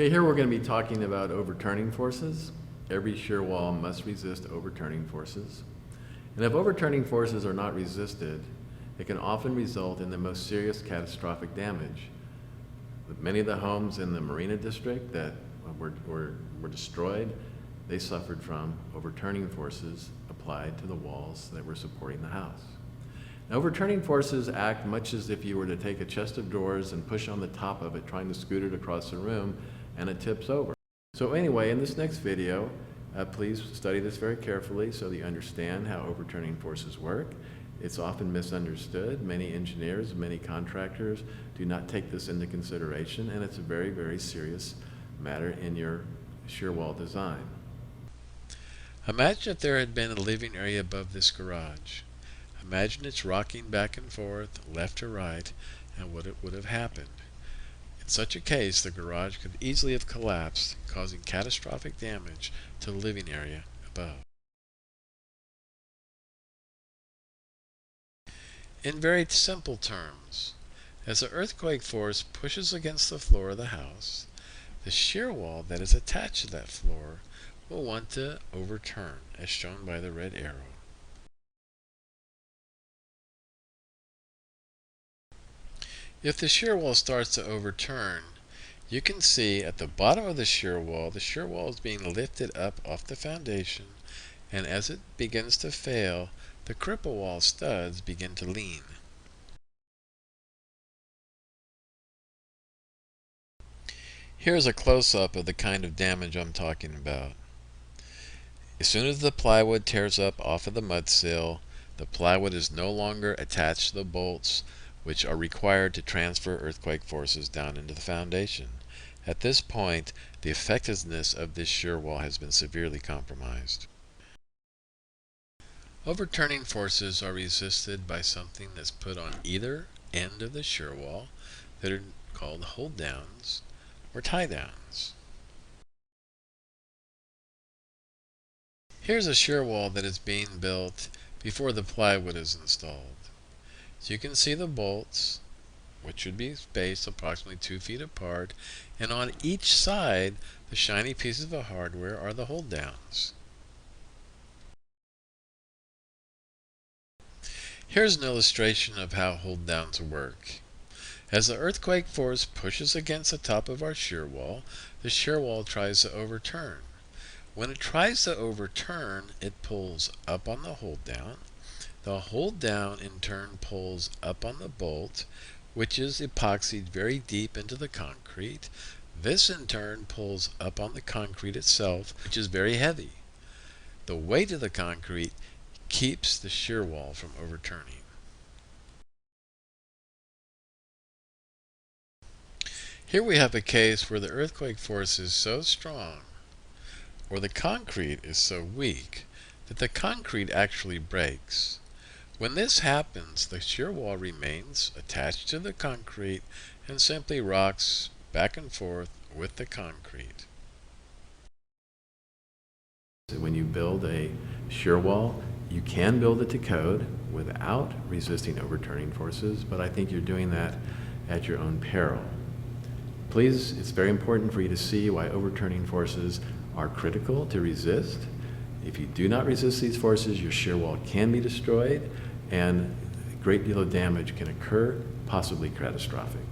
Okay, here we're going to be talking about overturning forces. Every shear wall must resist overturning forces. And if overturning forces are not resisted, it can often result in the most serious catastrophic damage. With many of the homes in the Marina District that were destroyed, they suffered from overturning forces applied to the walls that were supporting the house. Now, overturning forces act much as if you were to take a chest of drawers and push on the top of it, trying to scoot it across the room, and it tips over. So anyway, in this next video, please study this very carefully so that you understand how overturning forces work. It's often misunderstood. Many engineers, many contractors do not take this into consideration, and it's a very, very serious matter in your shear wall design. Imagine if there had been a living area above this garage. Imagine it's rocking back and forth, left to right, and what would have happened. In such a case, the garage could easily have collapsed, causing catastrophic damage to the living area above. In very simple terms, as the earthquake force pushes against the floor of the house, the shear wall that is attached to that floor will want to overturn, as shown by the red arrow. If the shear wall starts to overturn, you can see at the bottom of the shear wall is being lifted up off the foundation, and as it begins to fail, the cripple wall studs begin to lean. Here's a close-up of the kind of damage I'm talking about. As soon as the plywood tears up off of the mud sill, the plywood is no longer attached to the bolts which are required to transfer earthquake forces down into the foundation. At this point, the effectiveness of this shear wall has been severely compromised. Overturning forces are resisted by something that's put on either end of the shear wall that are called hold downs or tie downs. Here's a shear wall that is being built before the plywood is installed. So you can see the bolts, which should be spaced approximately 2 feet apart, and on each side, the shiny pieces of hardware are the hold downs. Here's an illustration of how hold downs work. As the earthquake force pushes against the top of our shear wall, the shear wall tries to overturn. When it tries to overturn, it pulls up on the hold down. The hold down in turn pulls up on the bolt, which is epoxied very deep into the concrete. This in turn pulls up on the concrete itself, which is very heavy. The weight of the concrete keeps the shear wall from overturning. Here we have a case where the earthquake force is so strong, or the concrete is so weak, that the concrete actually breaks. When this happens, the shear wall remains attached to the concrete and simply rocks back and forth with the concrete. When you build a shear wall, you can build it to code without resisting overturning forces, but I think you're doing that at your own peril. Please, it's very important for you to see why overturning forces are critical to resist. If you do not resist these forces, your shear wall can be destroyed and a great deal of damage can occur, possibly catastrophic.